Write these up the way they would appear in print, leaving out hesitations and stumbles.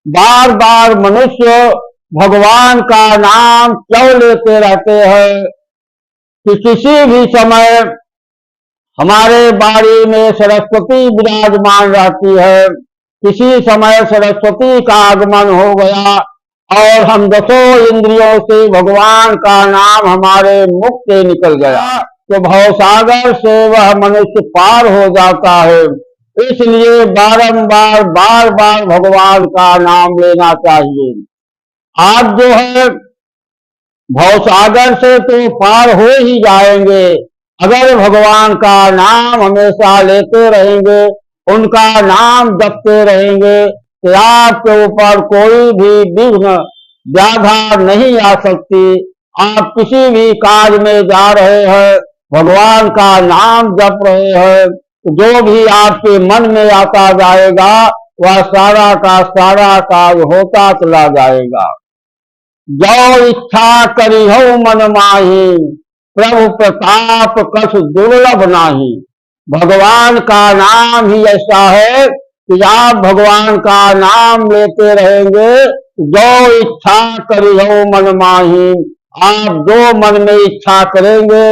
बार बार मनुष्य भगवान का नाम क्यों लेते रहते हैं कि किसी भी समय हमारे बाड़ी में सरस्वती विराजमान रहती है, किसी समय सरस्वती का आगमन हो गया और हम दसों इंद्रियों से भगवान का नाम हमारे मुख से निकल गया तो भवसागर से वह मनुष्य पार हो जाता है। इसलिए बारंबार बार बार भगवान का नाम लेना चाहिए। आप जो है भवसागर से तो पार हो ही जाएंगे अगर भगवान का नाम हमेशा लेते रहेंगे, उनका नाम जपते रहेंगे तो आपके ऊपर कोई भी विघ्न बाधा नहीं आ सकती। आप किसी भी कार्य में जा रहे हैं, भगवान का नाम जप रहे हैं, जो भी आपके मन में आता जाएगा वह सारा का सारा कार्य होता चला जाएगा। जो इच्छा करी हो मन माही, प्रभु प्रताप कछ दुर्लभ नाही। भगवान का नाम ही ऐसा है कि आप भगवान का नाम लेते रहेंगे, जो इच्छा करी हो मन माही, आप जो मन में इच्छा करेंगे,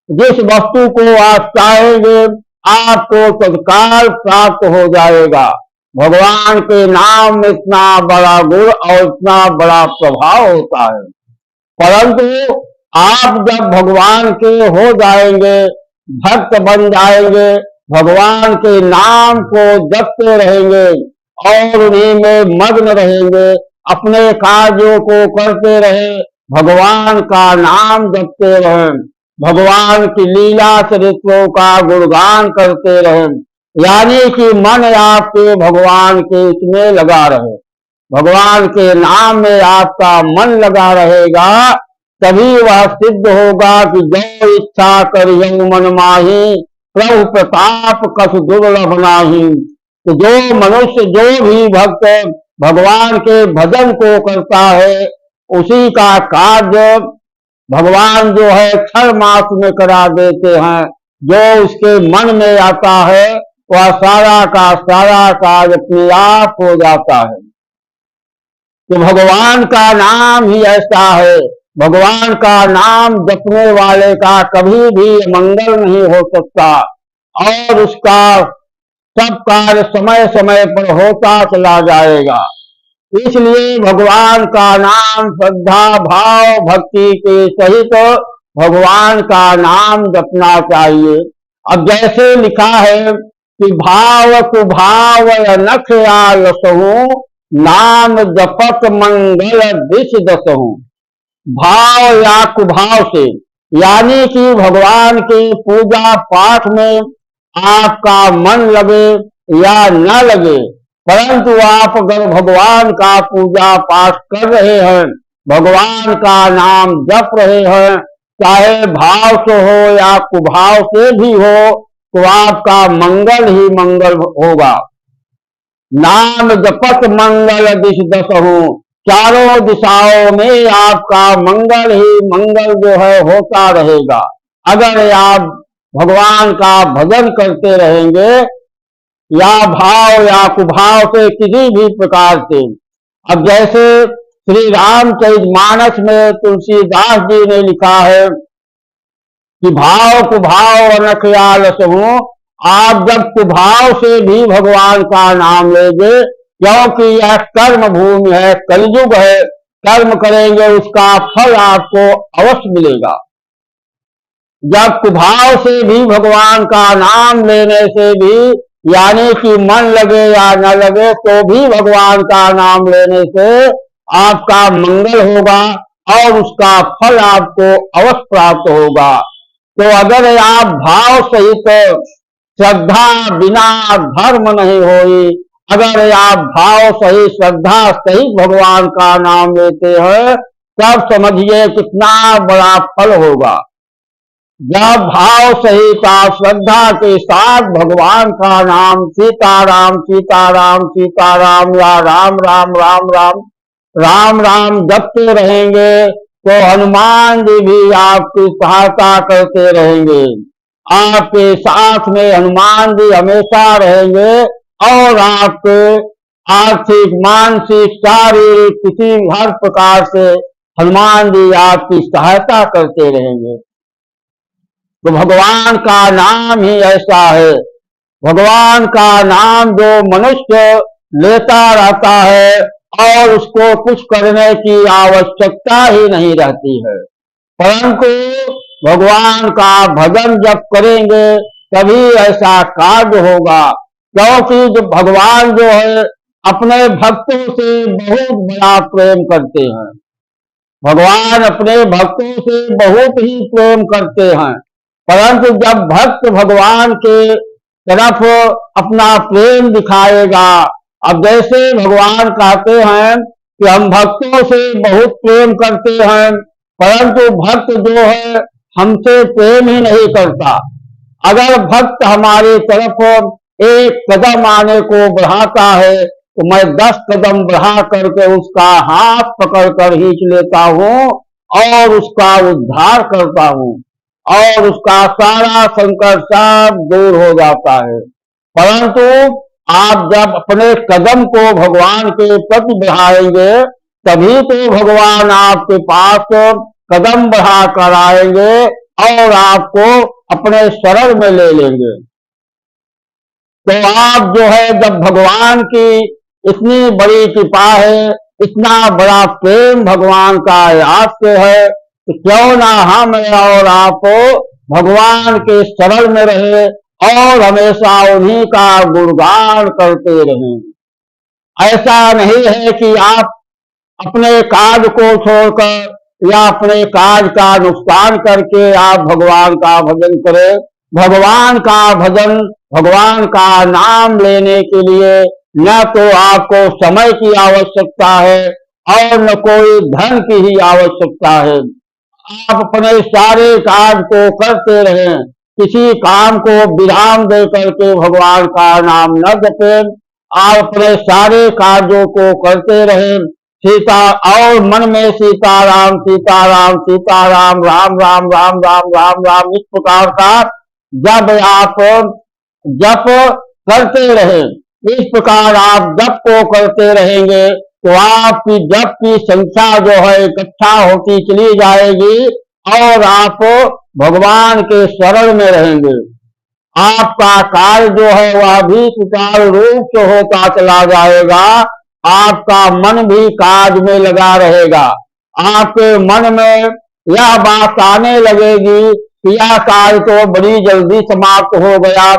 जिस वस्तु को आप चाहेंगे आपको तत्काल प्राप्त हो जाएगा। भगवान के नाम में इतना बड़ा गुण और इतना बड़ा प्रभाव होता है। परंतु आप जब भगवान के हो जाएंगे, भक्त बन जाएंगे, भगवान के नाम को जपते रहेंगे और उन्हीं में मग्न रहेंगे, अपने कार्यों को करते रहे, भगवान का नाम जपते रहें, भगवान की लीला चरित्रों का गुणगान करते रहें, यानी कि मन आपके भगवान के इसमें लगा रहे, भगवान के नाम में आपका मन लगा रहेगा, तभी वह सिद्ध होगा कि जो इच्छा करियो मन माही, प्रभु प्रताप कछ दुर्लभ नाही। तो जो मनुष्य जो भी भक्त भगवान के भजन को करता है, उसी का कार्य भगवान जो है क्षण मास में करा देते हैं। जो उसके मन में आता है वह सारा का सारा कार्य अपने आप हो जाता है। तो भगवान का नाम ही ऐसा है, भगवान का नाम जपने वाले का कभी भी मंगल नहीं हो सकता और उसका सब कार्य समय समय पर होता चला जाएगा। इसलिए भगवान का नाम श्रद्धा भाव भक्ति के सहित भगवान का नाम जपना चाहिए। अब जैसे लिखा है कि भाव कुभाव नख आलसहु, नाम जपत मंगल दिश दसहु। भाव या कुभाव से, यानी कि भगवान के पूजा पाठ में आपका मन लगे या न लगे, परंतु आप अगर भगवान का पूजा पाठ कर रहे हैं, भगवान का नाम जप रहे हैं, चाहे भाव से हो या कुभाव से भी हो, तो आपका मंगल ही मंगल होगा। नाम जपत मंगल दिश दसहु, चारों दिशाओं में आपका मंगल ही मंगल जो है होता रहेगा अगर आप भगवान का भजन करते रहेंगे, या भाव या कुभाव से किसी भी प्रकार से। अब जैसे श्री रामचरितमानस में तुलसीदास जी ने लिखा है कि भाव कुभाव अनख आलसहु, आप जब कुभाव से भी भगवान का नाम लेंगे, क्योंकि यह कर्म भूमि है, कलयुग है, कर्म करेंगे उसका फल आपको अवश्य मिलेगा। जब कुभाव से भी भगवान का नाम लेने से भी, यानी कि मन लगे या न लगे तो भी भगवान का नाम लेने से आपका मंगल होगा और उसका फल आपको अवश्य प्राप्त होगा। तो अगर आप भाव सहित श्रद्धा बिना धर्म नहीं होई, अगर आप भाव सहित श्रद्धा सहित भगवान का नाम लेते हैं, तब समझिए कितना बड़ा फल होगा। जब भाव सहित आप श्रद्धा के साथ भगवान का नाम सीताराम सीताराम सीताराम या राम राम राम राम राम राम जपते रहेंगे, तो हनुमान जी भी आपकी सहायता करते रहेंगे। आपके साथ में हनुमान जी हमेशा रहेंगे और आपके आर्थिक, मानसिक, शारीरिक, किसी हर प्रकार से हनुमान जी आपकी सहायता करते रहेंगे। तो भगवान का नाम ही ऐसा है, भगवान का नाम जो मनुष्य लेता रहता है और उसको कुछ करने की आवश्यकता ही नहीं रहती है, परंतु भगवान का भजन जब करेंगे तभी ऐसा कार्य होगा। क्योंकि जो भगवान जो है अपने भक्तों से बहुत बड़ा प्रेम करते हैं, भगवान अपने भक्तों से बहुत ही प्रेम करते हैं, परंतु जब भक्त भगवान के तरफ अपना प्रेम दिखाएगा, अब जैसे भगवान कहते हैं कि हम भक्तों से बहुत प्रेम करते हैं, परंतु भक्त जो है हमसे प्रेम ही नहीं करता। अगर भक्त हमारी तरफ एक कदम आने को बढ़ाता है तो मैं 10 कदम बढ़ा करके उसका हाथ पकड़कर खींच लेता हूँ और उसका उद्धार करता हूँ और उसका सारा संकट सब दूर हो जाता है। परंतु आप जब अपने कदम को भगवान के प्रति बढ़ाएंगे तभी तो भगवान आपके पास कदम बढ़ा कर आएंगे और आपको अपने शरण में ले लेंगे। तो आप जो है जब भगवान की इतनी बड़ी कृपा है, इतना बड़ा प्रेम भगवान का आपसे है, तो क्यों ना हम और आप भगवान के शरण में रहे और हमेशा उन्हीं का गुणगान करते रहें। ऐसा नहीं है कि आप अपने कार्य को छोड़कर या अपने कार्य का नुकसान करके आप भगवान का भजन करें। भगवान का भजन, भगवान का नाम लेने के लिए न तो आपको समय की आवश्यकता है और न कोई धन की ही आवश्यकता है। आप अपने सारे कार्य को करते रहें, किसी काम को विराम दे करके भगवान का नाम न जपें। आप अपने सारे कार्यों को करते रहें, सीता और मन में सीताराम सीताराम सीताराम राम राम राम राम राम राम इस प्रकार का जब आप जप करते रहें, इस प्रकार आप जप को करते रहेंगे तो आपकी जप की संख्या जो है इकट्ठा होती चली जाएगी और आप भगवान के शरण में रहेंगे। आपका कार्य जो है वह भी सुचारू रूप से होता चला जाएगा, आपका मन भी कार्य में लगा रहेगा। आपके मन में यह बात आने लगेगी कि यह कार्य तो बड़ी जल्दी समाप्त हो गया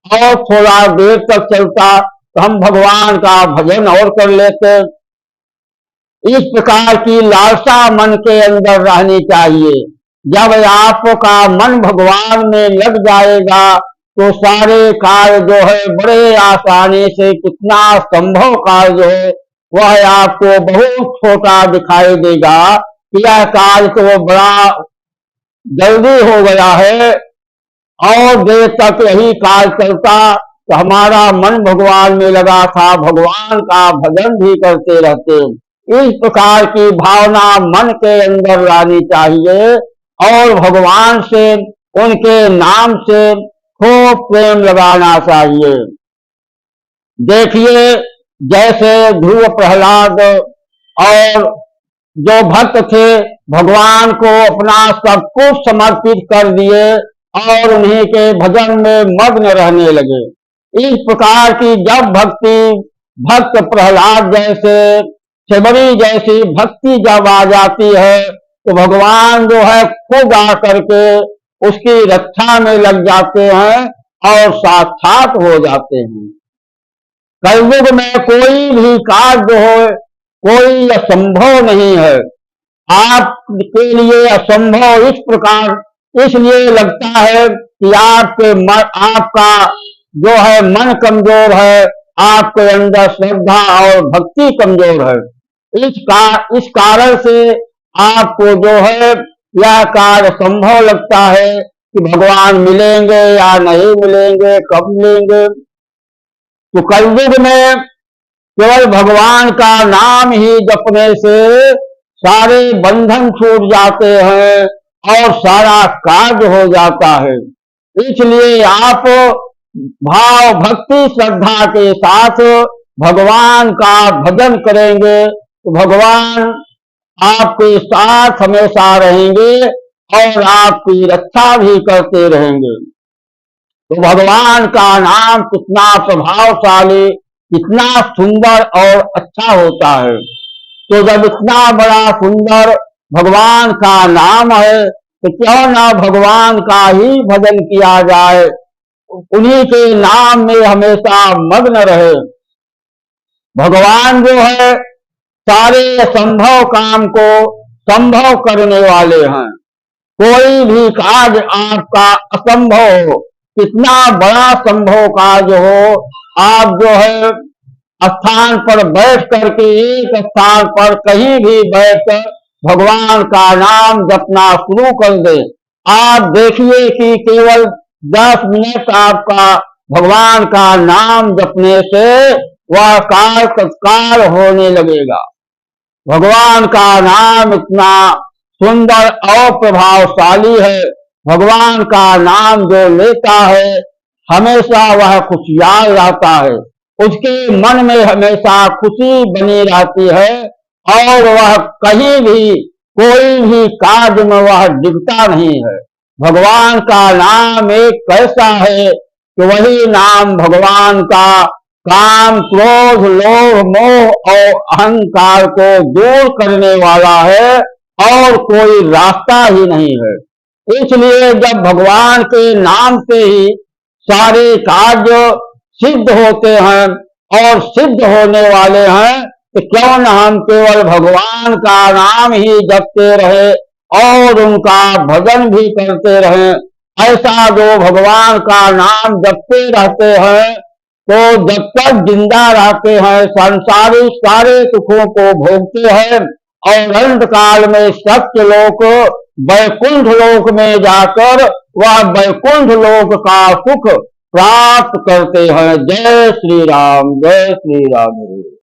और थोड़ा देर तक चलता तो हम भगवान का भजन और कर लेते। इस प्रकार की लालसा मन के अंदर रहनी चाहिए। जब आपका मन भगवान में लग जाएगा तो सारे कार्य जो है बड़े आसानी से, कितना संभव कार्य जो है वह आपको बहुत छोटा दिखाई देगा कि यह कार्य तो बड़ा जल्दी हो गया है और देर तक यही कार्य चलता तो हमारा मन भगवान में लगा था, भगवान का भजन भी करते रहते। इस प्रकार की भावना मन के अंदर लानी चाहिए और भगवान से, उनके नाम से खूब प्रेम लगाना चाहिए। देखिए जैसे ध्रुव प्रहलाद और जो भक्त थे भगवान को अपना सब कुछ समर्पित कर दिए और उन्हीं के भजन में मग्न रहने लगे। इस प्रकार की जब भक्त प्रहलाद जैसे, शबरी जैसी भक्ति जब आ जाती है तो भगवान जो है खुद आकर के उसकी रक्षा में लग जाते हैं और साक्षात हो जाते हैं। कलयुग में कोई भी कार्य हो, कोई असंभव नहीं है। आपके लिए असंभव इस प्रकार इसलिए लगता है कि आपका जो है मन कमजोर है, आपके अंदर श्रद्धा और भक्ति कमजोर है। इस कारण से आपको जो है यह कार्य संभव लगता है कि भगवान मिलेंगे या नहीं मिलेंगे, कब मिलेंगे। तो कलयुग में केवल भगवान का नाम ही जपने से सारे बंधन छूट जाते हैं और सारा कार्य हो जाता है। इसलिए आप भाव भक्ति श्रद्धा के साथ भगवान का भजन करेंगे तो भगवान आपके साथ हमेशा रहेंगे और आपकी रक्षा भी करते रहेंगे। तो भगवान का नाम कितना प्रभावशाली, कितना सुंदर और अच्छा होता है। तो जब इतना बड़ा सुंदर भगवान का नाम है तो क्यों ना भगवान का ही भजन किया जाए, उन्हीं के नाम में हमेशा मग्न रहे। भगवान जो है सारे असंभव काम को संभव करने वाले हैं। कोई भी कार्य आपका असंभव हो, कितना बड़ा संभव कार्य हो, आप जो है स्थान पर बैठ करके एक स्थान पर कहीं भी बैठ भगवान का नाम जपना शुरू कर दे। आप देखिए कि केवल 10 मिनट आपका भगवान का नाम जपने से वह कार्य तत्काल होने लगेगा। भगवान का नाम इतना सुंदर और प्रभावशाली है। भगवान का नाम जो लेता है हमेशा वह खुशहाल रहता है, उसके मन में हमेशा खुशी बनी रहती है और वह कहीं भी कोई भी कार्य में वह डिगता नहीं है। भगवान का नाम एक ऐसा है कि वही नाम भगवान का काम, क्रोध, लोभ, मोह और अहंकार को दूर करने वाला है और कोई रास्ता ही नहीं है। इसलिए जब भगवान के नाम से ही सारे कार्य सिद्ध होते हैं और सिद्ध होने वाले हैं, तो क्यों न हम केवल भगवान का नाम ही जपते रहे और उनका भजन भी करते रहें। ऐसा जो भगवान का नाम जपते रहते हैं तो जब तक जिंदा रहते हैं संसारिक सारे सुखों को भोगते हैं और अंत काल में सत्य लोक वैकुंठ लोक में जाकर वह वैकुंठ लोक का सुख प्राप्त करते हैं। जय श्री राम, जय श्री राम।